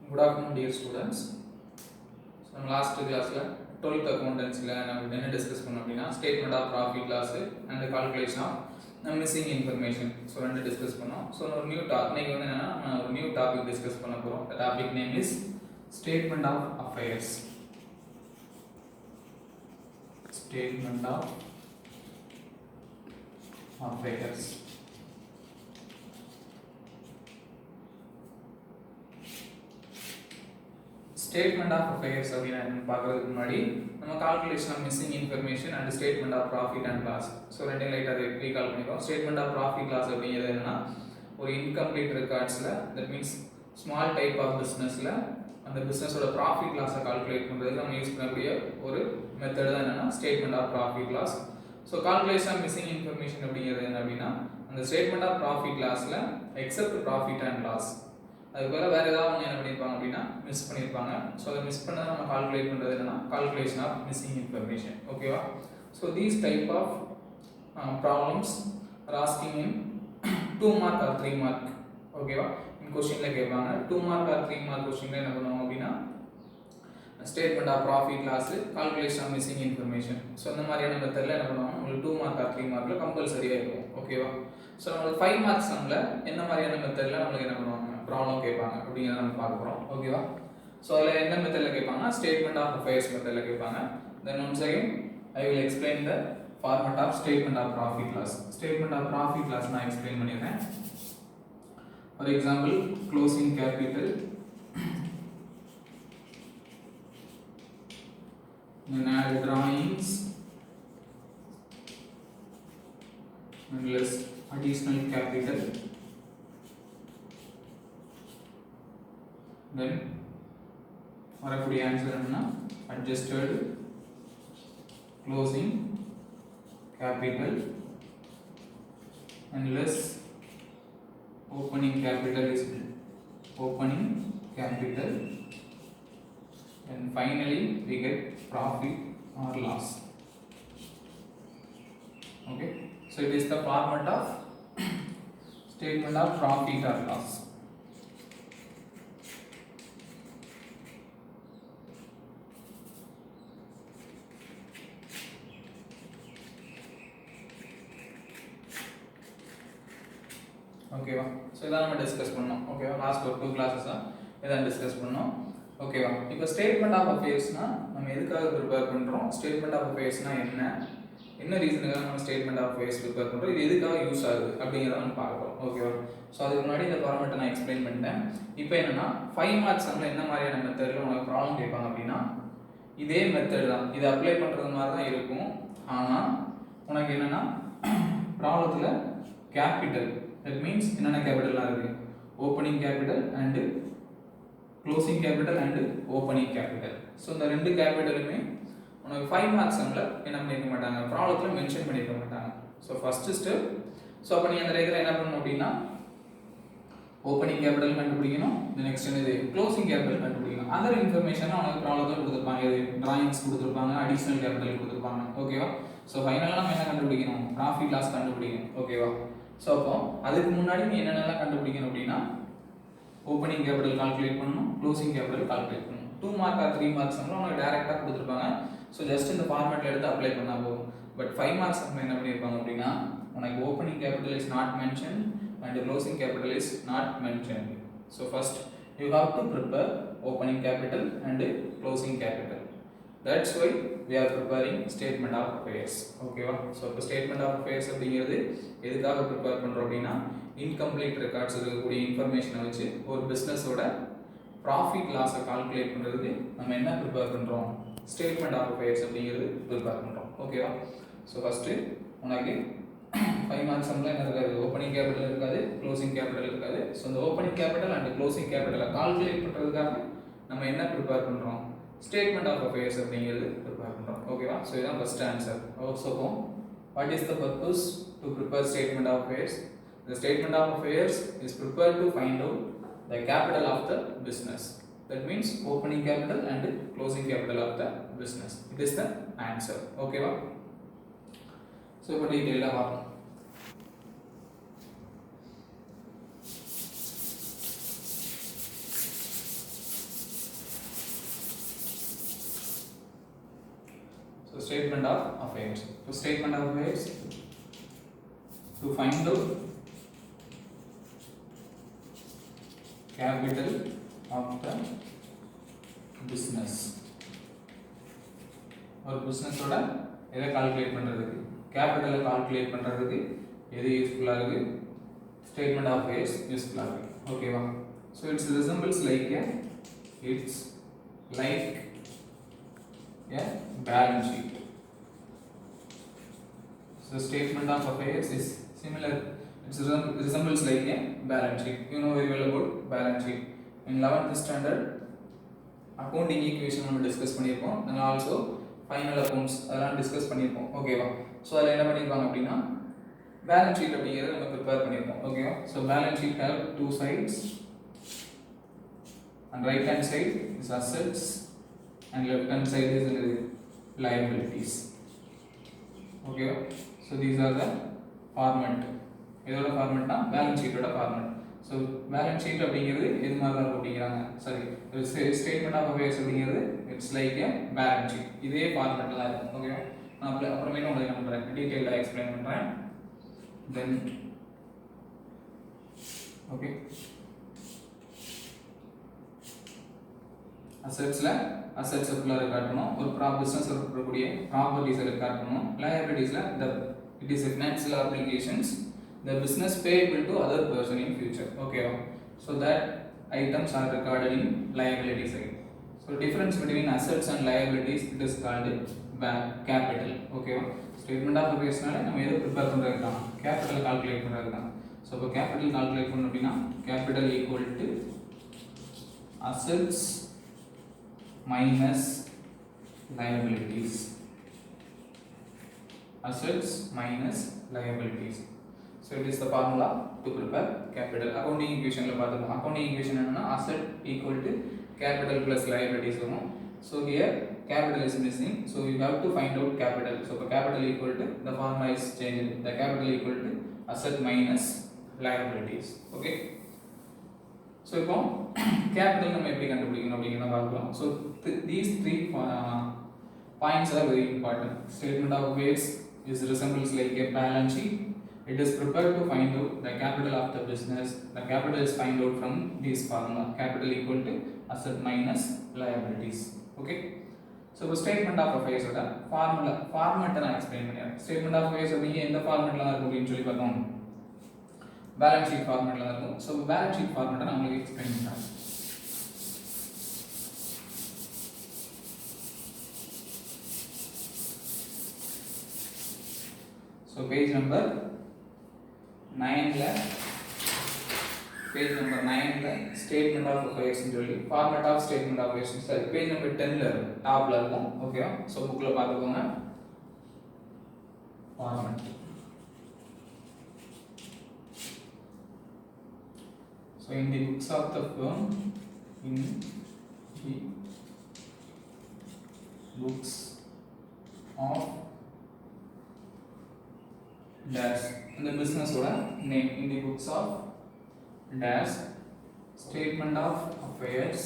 Good afternoon, dear students. So, last class, 12th accountancy, we discussed statement of profit loss and the calculation of missing information. So, we discuss so new topic discuss the topic name is statement of affairs. Statement of affairs. Statement of affairs பார்க்கிறதுக்கு முன்னாடி நம்ம calculation of missing information and statement of profit and loss so ரெண்டையும் லைட்டா recall பண்ணிப்போம். statement of profit loss அப்படிங்கிறது என்னன்னா ஒரு incomplete recordsல that means small type of businessல அந்த businessோட profit loss கால்குலேட் பண்றதுக்கு நம்ம யூஸ் பண்ணக்கூடிய ஒரு மெத்தட் தான் என்னன்னா statement of profit loss. so calculation of missing information அப்படிங்கிறது என்ன அப்படின்னா அந்த statement of profit lossல except profit and loss அதுக்கு வேற ஏதாவது என்ன பண்ணிருப்பாங்க அப்படினா மிஸ் பண்ணிருப்பாங்க. சோ அத மிஸ் பண்ணத நம்ம கால்குலேட் பண்றது என்னன்னா calculation of missing information. ஓகேவா? so these type of problems are asking in 2 mark or 3 mark. ஓகேவா? இந்த क्वेश्चनல கேட்பாங்க 2 mark or 3 mark क्वेश्चनல என்ன பண்ணுவாங்க அப்படினா statement of profit loss calculation of missing information. So இந்த மாதிரியான மெத்தட்ல என்ன பண்ணுவாங்க உங்களுக்கு 2 mark or 3 markல கம்பல்சரியா இருக்கும். ஓகேவா? சோ நமக்கு 5 marks சம்ல என்ன மாதிரியான மெத்தட்ல நமக்கு என்ன பண்ணுவாங்க ப்ராப்ளம் கேட்பாங்க அப்படிங்கறத நம்ம பார்க்க போறோம். ஓகேவா? சோ அதுல என்ன மெத்தட்ல கேட்பாங்க statement of affairs மெத்தட்ல கேட்பாங்க. then once again I will explain the format of statement of profit loss. statement of profit loss நான் explain பண்ணிறேன். for example closing capital then add drawings and less additional capital then வரக்கூடிய answer என்னன்னா adjusted closing capital and less opening capital is opening capital and finally we get profit or loss. Okay, so it is the format of statement of profit or loss. ஓகேவா? So இத நம்ம discuss பண்ணோம். ஓகேவா? Last ஒரு 2 classes இத discuss பண்ணோம். ஓகேவா? இப்போ ஸ்டேட்மென்ட் ஆஃப் அஃபேர்ஸ்னா நம்ம எதுக்காக ப்ரிப்பேர் பண்றோம்? ஸ்டேட்மென்ட் ஆஃப் அஃபேர்ஸ்னா என்ன ரீசனுக்காக நம்ம ஸ்டேட்மென்ட் ஆஃப் அஃபேர்ஸ் ப்ரிப்பேர் பண்றோம்? இது எதுக்காக யூஸ் ஆகுது அப்படிங்கறத நம்ம பார்ப்போம். ஓகேவா? சோ அதுக்கு முன்னாடி இந்த ஃபார்மேட்டை நான் எக்ஸ்பிளைன் பண்ணிட்டேன். இப்போ என்னன்னா 5 மார்க்ஸ் சம்ல என்ன மாதிரியான மெத்தட்ல உங்களுக்கு ப்ராப்ளம் கேட்பாங்க அப்படினா இதே மெத்தட் தான். இத அப்ளை பண்றது மாதிரி தான் இருக்கும். ஆனா உங்களுக்கு என்னன்னா ப்ராப்ளத்துல கேபிட்டல் that means என்னென்ன கேபிட்டல்லாம் இருக்கு opening capital and closing capital and opening capital. So இந்த ரெண்டு கேபிட்டலுமே உனக்கு 5 மார்க்ஸ் சம்ல என்ன பண்ணிருக்க மாட்டாங்க ப்ராப்ளத்துல மென்ஷன் பண்ணிருக்க மாட்டாங்க. ஸோ ஃபர்ஸ்ட் ஸ்டெப் ஸோ அப்போ நீ அந்த ரேகில் என்ன பண்ணணும் அப்படின்னா ஓப்பனிங் கேபிட்டல் கண்டுபிடிக்கணும். நெக்ஸ்ட் என்னது க்ளோசிங் கேபிட்டல் கண்டுபிடிக்கணும். அதர் இன்ஃபர்மேஷன் உனக்கு ப்ராப்ளத்தில் கொடுத்துருப்பாங்க. இது டிராயிங்ஸ் கொடுத்துருப்பாங்க, அடிஷனல் கேபிட்டல் கொடுத்துருப்பாங்க. ஓகேவா? ஸோ ஃபைனலாக நம்ம என்ன கண்டுபிடிக்கணும் ப்ராஃபிட் லாஸ் கண்டுபிடிக்கணும். ஓகேவா? ஸோ அப்போ அதுக்கு முன்னாடி நீ என்னென்னலாம் கண்டுபிடிக்கணும் அப்படின்னா ஓப்பனிங் கேபிட்டல் கால்குலேட் பண்ணணும், க்ளோசிங் கேபிட்டல் கால்குலேட் பண்ணணும். 2 மார்க் ஆர் 3 மார்க்ஸ் உனக்கு டேரெக்டாக கொடுத்துருப்பாங்க. ஸோ ஜஸ்ட் இந்த ஃபார்மேட்டில் எடுத்து அப்ளை பண்ணால் போதும். பட் 5 மார்க்ஸ் என்ன பண்ணியிருப்பாங்க அப்படின்னா உனக்கு opening capital is not mention and closing capital is not mention. So first you have to prepare opening capital and closing capital. That's why we are preparing statement of affairs. ஓகேவா? So இப்போ statement of affairs அப்படிங்கிறது எதுக்காக prepare பண்ணுறோம் அப்படின்னா incomplete records இருக்கக்கூடிய இன்ஃபர்மேஷனை வச்சு ஒரு பிஸ்னஸோட ப்ராஃபிட் லாஸை கால்குலேட் பண்ணுறதுக்கு நம்ம என்ன ப்ரிப்பேர் பண்ணுறோம் ஸ்டேட்மெண்ட் ஆஃப் அஃபேர்ஸ் அப்படிங்கிறது ப்ரிப்பேர் பண்ணுறோம். ஓகேவா? ஸோ ஃபஸ்ட்டு உனக்கு 5 மார்க்ஸ் சம்ல என்ன இருக்காது ஓப்பனிங் கேபிட்டல் இருக்காது, க்ளோசிங் கேபிட்டல் இருக்காது. ஸோ இந்த ஓப்பனிங் கேபிட்டல் அண்ட் க்ளோசிங் கேபிட்டலை கால்குலேட் பண்ணுறதுக்காக நம்ம என்ன ப்ரிப்பேர் பண்ணுறோம் ஸ்டேட்மெண்ட் ஆஃப் அஃபேர்ஸ் அப்படிங்கிறது ப்ரிப்பேர் பண்ணுறோம். ஓகேவா? ஸோ இதுதான் first answer. So what is the purpose to prepare statement of affairs? The statement of affairs is prepare to find out the capital of the business. That means opening capital and closing capital of the business. It is the answer. ஓகேவா? So இப்போ டீட்டெயிலாக பார்ப்போம். statement of affairs. So statement of affairs, to find out capital of the business. ஒரு பிஸ்னஸோட எதை calculate பண்ணுறதுக்கு, கேபிட்டலை calculate பண்ணுறதுக்கு எது யூஸ்ஃபுல்லாக இருக்குது, ஸ்டேட்மெண்ட் ஆஃப் அஃபேர்ஸ் யூஸ்ஃபுல்லாக இருக்குது. ஓகேவா? So it's resembles like it's like a balance sheet. So statement of affairs is similar, it resembles like a balance sheet. You know very well about balance sheet. In 11th standard accounting equation நம்ம discuss பண்ணியிருப்போம், and also final accounts அதெல்லாம் discuss பண்ணியிருப்போம். ஓகேவா? So அதில் என்ன பண்ணியிருப்பாங்க அப்படின்னா balance sheet அப்படிங்கிறத நம்ம ப்ரிப்பேர் பண்ணியிருப்போம். ஓகேவா? So balance sheet have two sides, and right hand side is assets and left hand side is liabilities. Okay, so these are the format. எதோட ஃபார்மட்னா பேலன்ஸ் ஷீட்டோட ஃபார்மட். ஸோ பேலன்ஸ் ஷீட் அப்படிங்கிறது எது மாதிரி தான் அப்படிங்கிறாங்க, சரி ஸ்டேட்மெண்ட் ஆஃப் அஃபேர்ஸ் அப்படிங்கிறது it's like a balance sheet. இதே ஃபார்மட்டில் தான் இருக்கும். ஓகேவா? நான் அப்புறமேட்டு உங்களுக்கு என்ன பண்ணுறேன், டீட்டெயிலாக எக்ஸ்பிளைன் பண்ணுறேன். தென் ஓகே, அசெட்ஸில் அசெட்ஸை ஃபுல்லாக ரெக்கார்ட் பண்ணணும், ஒரு பிஸ்னஸ் இருக்கக்கூடிய ப்ராப்பர்ட்டிஸை ரெக்கார்ட் பண்ணணும். லயபிலிட்டிஸில் it is financial applications the business payable to other person in future. Okay, so that items are recorded in liability side. So difference between assets and liabilities, it is called capital. Okay, statement of affairs நால நம்ம எதை prepare பண்றது தான், capital calculate பண்றது தான். So இப்போ capital calculate பண்ணனும் அப்படினா capital equal to assets minus liabilities. Assets minus liabilities. So it is the formula to prepare capital. Accounting equation la paathukom. Accounting equation enna asset equal to capital plus liabilities varum. So here capital is missing, so you have to find out capital. So capital equal to, the formula is changed, the capital equal to asset minus liabilities. Okay, so ipo capital நம்ம எப்படி கண்டுபிடிக்கணும் அப்படிங்கறத பார்க்கலாம். So these three points are very important. Statement of affairs is resembles like a balance sheet. It is prepared to find out the capital of the business. The capital is find out from this formula, capital equal to asset minus liabilities. Okay, so statement of affairs oda formula format na explain pannira. Statement of affairs அப்படிங்க எந்த ஃபார்மட்ல தான் இருக்கும் அப்படினு சொல்லி பார்த்தோம், balance sheet ஃபார்மட்ல தான் இருக்கும். So balance sheet ஃபார்மட்டை நான் உங்களுக்கு எக்ஸ்பிளைன் பண்றேன். So page number 9ல ஸ்டேட்மெண்ட் ஆஃப் அஃபேர்ஸ் சொல்லி format of statement of affairs சரி பேஜ் நம்பர் 10ல டாப்ல இருக்கும். ஓகேவா? சோ புக்ல பாத்துக்கோங்க format. So in the books of the firm, in the books of dash in the business oda name, in the books of dash statement of affairs,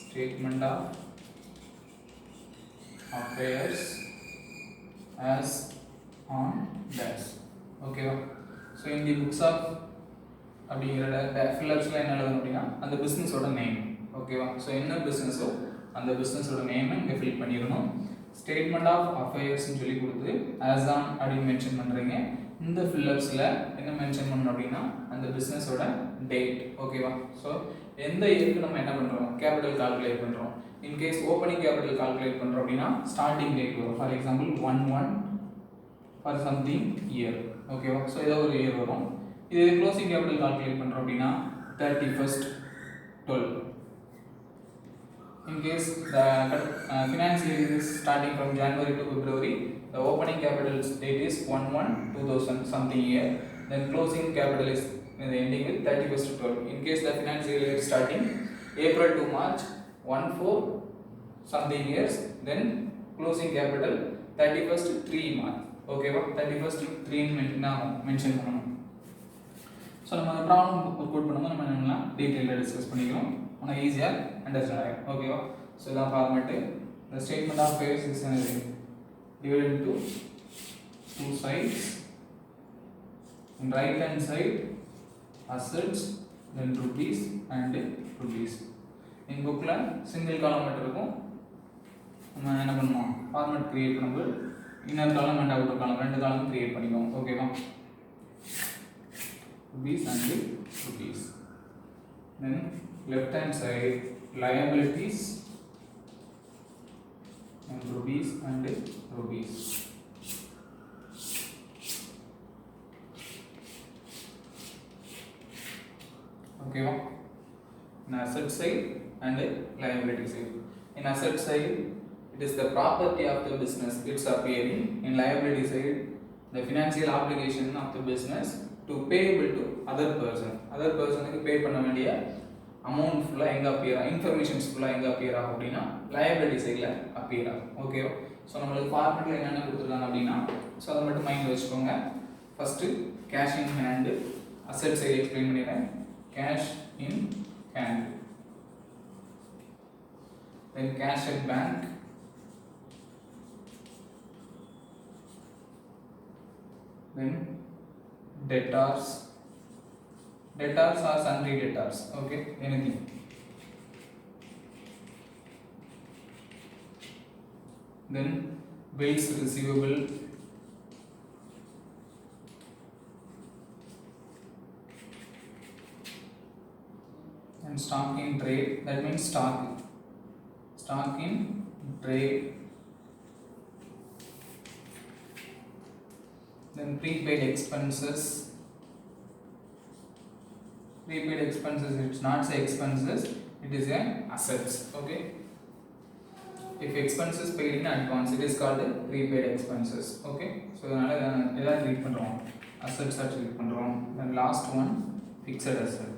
statement of affairs as on dash. Okay, so in the books of அப்படிங்கறத ஃபில்லப்ஸ்ல என்ன எழுதணும் அப்படினா அந்த பிசினஸோட name. ஓகேவா? So என்ன பிசினஸோ அந்த பிசினஸோட நேமை இங்க ஃபில் பண்ணிரணும். ஸ்டேட்மெண்ட் ஆஃப் அஃபேர்ஸ் னு சொல்லி கொடுத்து as on அப்படி மென்ஷன் பண்றீங்க. இந்த ஃபில்லப்ஸ்ல என்ன மென்ஷன் பண்ணனும் அப்படினா அந்த பிசினஸோட டேட். ஓகேவா? சோ எந்த இயருக்கு நம்ம என்ன பண்றோம், கேபிட்டல் கால்குலேட் பண்றோம். In case opening capital calculate பண்றோம் அப்படினா ஸ்டார்டிங் டேட் வரும். For example 1/1 for something year. ஓகேவா? சோ ஏதோ ஒரு இயர் வரும். இது க்ளோசிங் கேபிட்டல் கால்குலேட் பண்றோம் அப்படினா 31st 12. In case the financial year is starting from January to February, the opening capital date is 1/1/2000 something year, then closing capital is ending with 31st 12. In case the financial year is starting April to March 14 something years, then closing capital 31st 3 March. Okay va? 31st 3 mention பண்ணனும். So நம்ம problem code பண்ணும்போது நம்ம என்னன்னா டீடைலா discuss பண்ணிக்கிறோம். உனக்கு ஈஸியா understand ஆகும். ஓகேவா? சோ இதான் format. The statement of affairs is divided into two sides. In right hand side assets, then rupees and rupees. In book la single column மட்டும் இருக்கும். நம்ம என்ன பண்ணுவோம், ஃபார்மட் கிரியேட் பண்ணும்போது இன்னர் காலம் அண்ட் அவுட்டர் காலம் ரெண்டு காலம் கிரியேட் பண்ணிக்குவோம். ஓகேவா? rupees and rupees. Then left hand side liabilities and rupees and rupees. Okay, in asset side and liability side. In asset side, it is the property of the business, it's appearing. In liability side, the financial obligation of the business to payable to other person. Other person க்கு pay பண்ண வேண்டிய amount ஃபுல்லா எங்க appear ஆகும், informations ஃபுல்லா எங்க appear ஆகும் அப்படினா liability sideல appear ஆகும். ஓகேவா? சோ நமக்கு ஃபார்மட்ல என்னென்ன கொடுத்திருக்காங்க அப்படினா சோ அத மட்டும் மைண்ட்ல வெச்சுக்கோங்க. First cash in hand, asset side explain பண்ணிறேன். Cash in hand, then cash at bank, then debtors or sundry debtors, okay, anything. Then bills receivable, and stock in trade, that means stock in trade. Then prepaid expenses, it's not say expenses, it is a assets. Okay, if expenses paid in advance, it is called prepaid expenses. Okay, so அதனால இத treat பண்றோம், assets ஆ treat பண்றோம். Then last one fixed asset.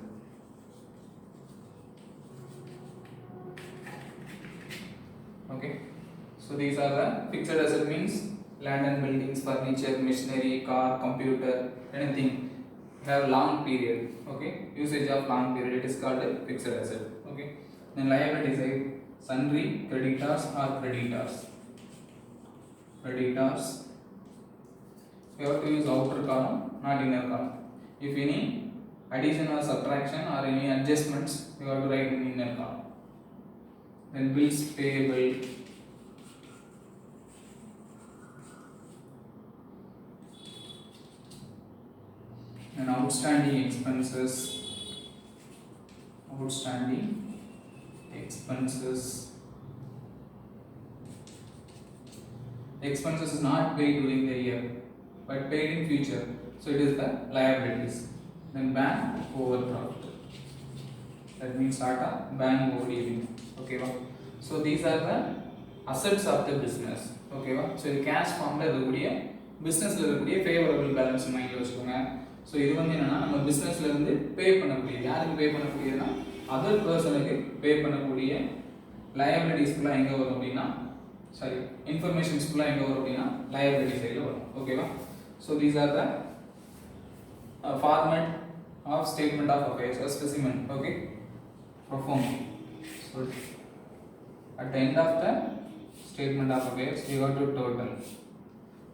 Okay, so these are the fixed asset means land and buildings, furniture, machinery, car, computer, anything have long period. Okay, usage of long period, it is called a fixed asset. Okay, then liability side, sundry creditors or creditors. You have to use outer column, not inner column. If any addition or subtraction or any adjustments, you have to write in inner column. Then bills payable, and outstanding expenses is not paid during the year but paid in future, so it is the liabilities. Then bank overdraft, that means SATA, bank overdue. Okay va? So these are the assets of the business. Okay va? So the cash form la irukkudiya business la irukkudiya favorable balance மைண்ட்ல வெச்சுக்கோங்க. So இது வந்து என்னன்னா நம்ம பிசினஸ்ல இருந்து பே பண்ணக்கூடிய, யாருக்கு பே பண்ணக்கூடியனா அதர் பர்சனுக்கு பே பண்ணக்கூடிய liabilities ஃபுல்லா எங்க வரும் அப்படினா informations ஃபுல்லா எங்க வரும் அப்படினா liability சைடுல வரும். ஓகேவா? So these are the format of statement of affairs, a specimen. Okay, perform. So at the end of the statement of affairs, you got to total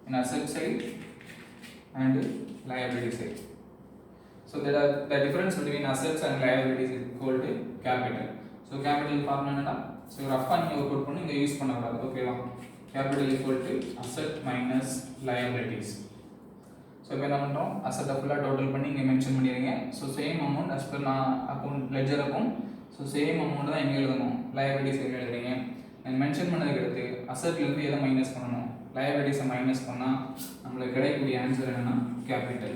in asset side and liability side. So there are the difference between assets and liabilities is equal to capital. So capital formula enna, so rough ah neenga put panni inga use panna கூடாது. ஓகேவா? capital equal to asset minus liabilities. So இப்போ என்ன பண்றோம், asset ஃபுல்லா total பண்ணி இங்க mention பண்ணிருங்க. So same amount as per நான் account ledger account, so same amount தான் இங்க எழுதணும், liabilities இங்க எழுதுறீங்க. நான் மென்ஷன் பண்ணதுக்கு அடுத்து அசெட்ல இருந்து எதை மைனஸ் பண்ணனும், liabilities மைனஸ் பண்ணா நமக்கு கிடைக்கக்கூடிய ஆன்சர் என்னன்னா capital.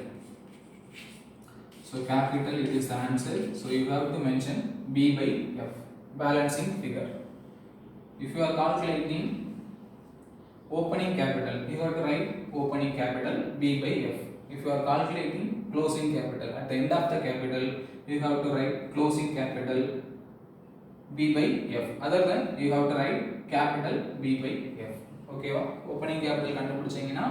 So capital, it is the answer. So you have to mention B by F, balancing figure. If you are calculating opening capital, you have to write opening capital B by F. If you are calculating closing capital, at the end of the capital you have to write closing capital B by F. Other than you have to write capital B by F. Okay va? Opening capital கண்டுபிடிச்சீங்கன்னா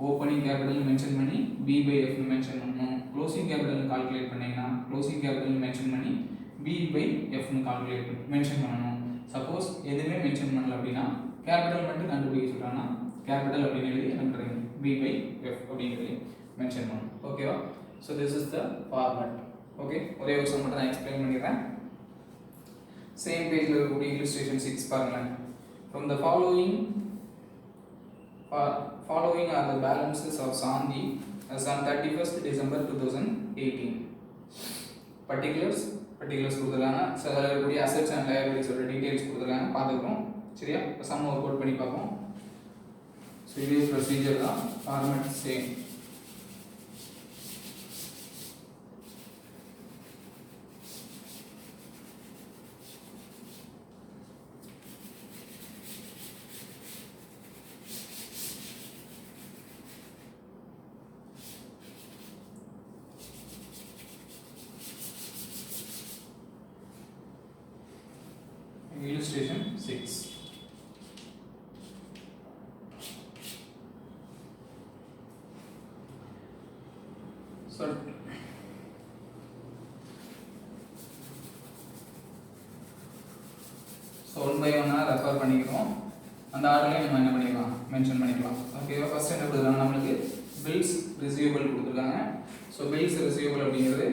opening capital mention பண்ணி B by F mention பண்ணனும். closing capital calculate பண்ணீங்கன்னா closing capital mention பண்ணி B by F னு calculate mention பண்ணனும். Suppose எதுவுமே mention பண்ணல அப்படின்னா capital மட்டும் கண்டுபிடிக்க சொல்கிறாங்கன்னா கேபிட்டல் அப்படின்னு எழுதி என்ன பண்ணுறீங்க பி பை எஃப் அப்படிங்கிறது மென்ஷன் பண்ணணும். ஓகேவா? So this is the format. Okay, ஒரே ஒரு விஷயம் மட்டும் நான் எக்ஸ்பிளைன் பண்ணிடுறேன். சேம் பேஜில் இருக்கக்கூடிய illustration 6 பாருங்களேன். From the following are the balances of Sandhi as on 31st December 2018. Particulars கொடுத்துருக்காங்க. ஸோ அதில் இருக்கக்கூடிய அசெட்ஸ் அண்ட் லைபிலிட்டிஸோட டீட்டெயில்ஸ் கொடுத்துருக்காங்க, பார்த்துக்கிறோம். சரியா? இப்போ சம் ஒர்க் அவுட் பண்ணி பார்ப்போம். ஸோ இதே ப்ரொசீஜர் தான், format same. Illustration 6. So one by one refer பண்ணிக்கிறோம். அந்த ஆர்டர்லயே நம்ம என்ன பண்ணிக்கலாம், மென்ஷன் பண்ணிக்கலாம். ஓகேவா? ஃபர்ஸ்ட் என்ன கொடுத்துருக்காங்க நமக்கு, பில்ஸ் ரிசீவபிள் கொடுத்துருக்காங்க. ஸோ பில்ஸ் ரிசீவபிள் அப்படிங்கிறது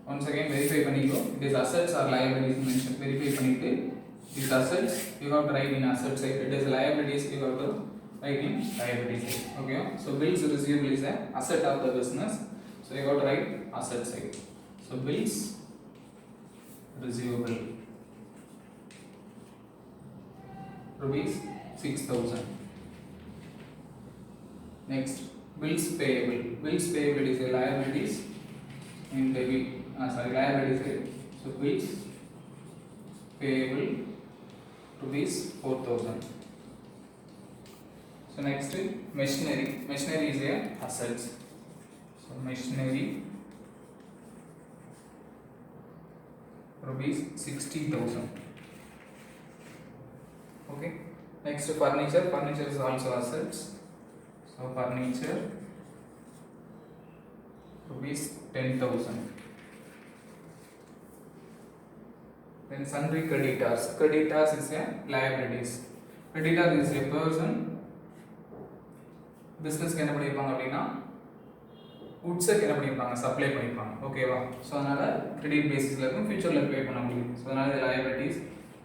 once again verify பண்ணிக்கோ. It is assets or liabilities mention. Verify பண்ணிட்டு it is assets you have to write in asset side. It is liabilities you have to write in liability side. Okay, so bills receivable is a asset of the business, so you have to write asset side. So bills receivable rupees 6,000. Next, bills payable. Bills payable is a liabilities in debit. Liability side. So bills payable rupees 4,000. So next, machinery. Machinery is a assets. So machinery rupees 60,000. Okay. Next, furniture. Furniture is also assets. So furniture rupees 10,000. Then sundry creditors. Creditors is a liabilities. Creditor is a person business என்ன பண்ணிருப்பாங்க அப்படின்னா goods என்ன பண்ணிருப்பாங்க, supply பண்ணிருப்பாங்க. ஓகேவா? So அதனால credit பேசிஸ்ல இருக்கும், ஃபியூச்சர்ல பே பண்ண முடியும். ஸோ அதனால இது liabilities.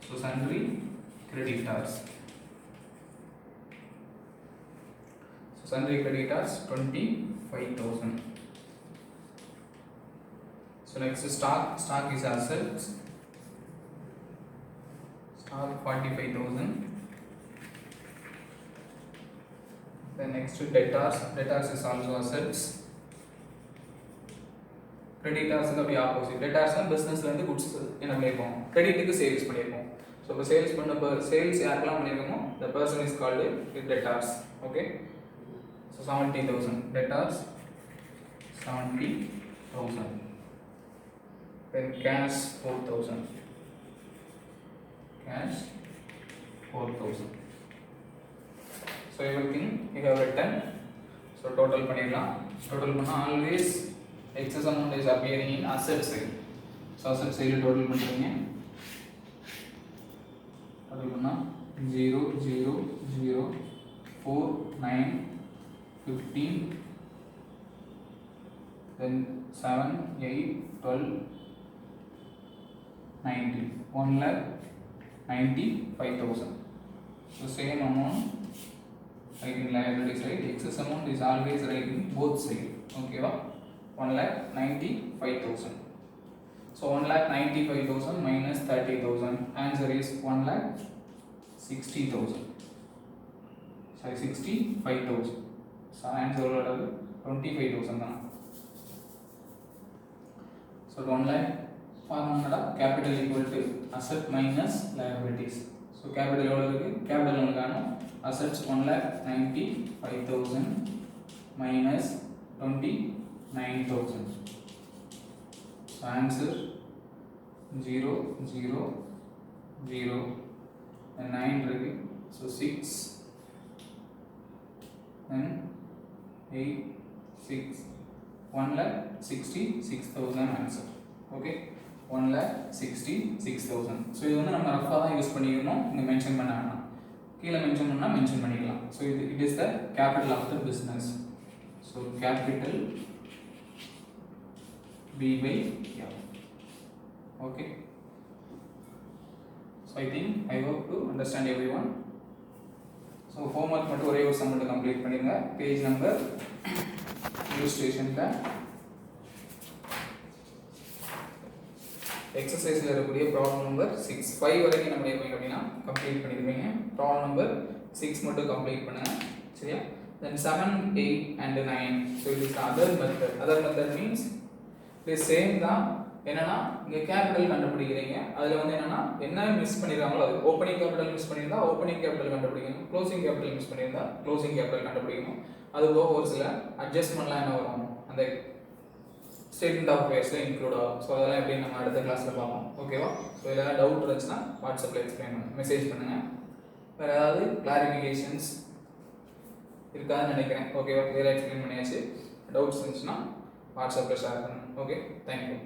So sundry creditors. So sundry creditors 25,000. So next, stock is assets. Stock 45,000. Then next, debtors is also assets. Creditors is the opposite. Debtors is business la goods என்ன பண்ணிருப்போம், கிரெடிட்டுக்கு சேல்ஸ் பண்ணிருப்போம். ஸோ இப்போ sales பண்ண sales யாருக்கெல்லாம் பண்ணிருக்கோமோ the person is called debtors. Okay, so 70,000 debtors 70,000. Then cash 4,000. Cash 4,000. So everything you have written. So total பண்ணிடலாம். Total பண்ணா always excess amount is appearing in asset side. So asset side total பண்ணுறீங்க. total பண்ணா 0 0 0 4 9 15 then 7 8 12 90 1,95,000. So same amount right in liability side. Excess amount is always right in both side. Okay, 1,95,000. So 1,95,000 minus 30,000. Answer is 1,60,000. Sorry, 65,000. So answer is 25,000. So 1 lakh formula capital equal to asset minus liabilities. So capital எவ்வளவு இருக்கு, capital நமக்கான assets 1,95,000 minus 29,000. So answer 0 0 0 and 9 இருக்கு. So 6 and 8 6 1,66,000 answer. Okay, 1,66,000. So இது வந்து நம்ம ரஃபாக தான் use பண்ணிக்கணும், இங்கே மென்ஷன் பண்ண வேணாம். கீழே மென்ஷன் பண்ணால் மென்ஷன் பண்ணிக்கலாம். So it is the capital of the business. So capital B/F. Okay. So I think I hope to understand every one. So homework மட்டும் ஒரே ஒரு சம் மட்டும் கம்ப்ளீட் பண்ணிடுங்க. பேஜ் நம்பர் இல்லுஸ்ட்ரேஷனில் எக்ஸசைஸில் இருக்கக்கூடிய ப்ராப்ளம் நம்பர் 6, 5 வரைக்கும் நம்ம இருப்பீங்க அப்படின்னா கம்ப்ளீட் பண்ணிடுவீங்க. ப்ராப்ளம் நம்பர் 6 மட்டும் கம்ப்ளீட் பண்ணுங்க. சரியா? Then 7, 8 and 9. So it is the other method. Other method means the same தான். என்னன்னா இங்க கேபிட்டல் கண்டுபிடிக்கிறீங்க. அதுல வந்து என்னன்னா என்ன மிஸ் பண்ணிருக்காங்களோ அது ஓப்பனிங் கேபிட்டல் மிஸ் பண்ணிருந்தா ஓப்பனிங் கேபிட்டல் கண்டுபிடிக்கணும். க்ளோசிங் கேபிட்டல் மிஸ் பண்ணிருந்தா க்ளோசிங் கேபிட்டல் கண்டுபிடிக்கணும். அது போக ஒரு சில அட்ஜஸ்ட்மென்ட்லாம் என்ன வரும் அந்த ஸ்டேட்மெண்ட் ஆஃப் அஃபேர்ஸ்ல இன்க்ளூட் ஆகும். ஸோ அதெல்லாம் எப்படி நம்ம அடுத்த கிளாஸ்ல பார்ப்போம். ஓகேவா? ஸோ இதெல்லாம் டவுட் இருந்துச்சுன்னா வாட்ஸ்அப்ல எக்ஸ்பிளைன் பண்ணுங்க, மெசேஜ் பண்ணுங்க. வேற ஏதாவது கிளாரிஃபிகேஷன்ஸ் இருக்காதுன்னு நினைக்கிறேன். ஓகேவா? கிளியராக எக்ஸ்பிளைன் பண்ணியாச்சு. டவுட்ஸ் இருந்துச்சுன்னா வாட்ஸ்அப்பில் ஷேர் பண்ணுங்க. Okay, thank you.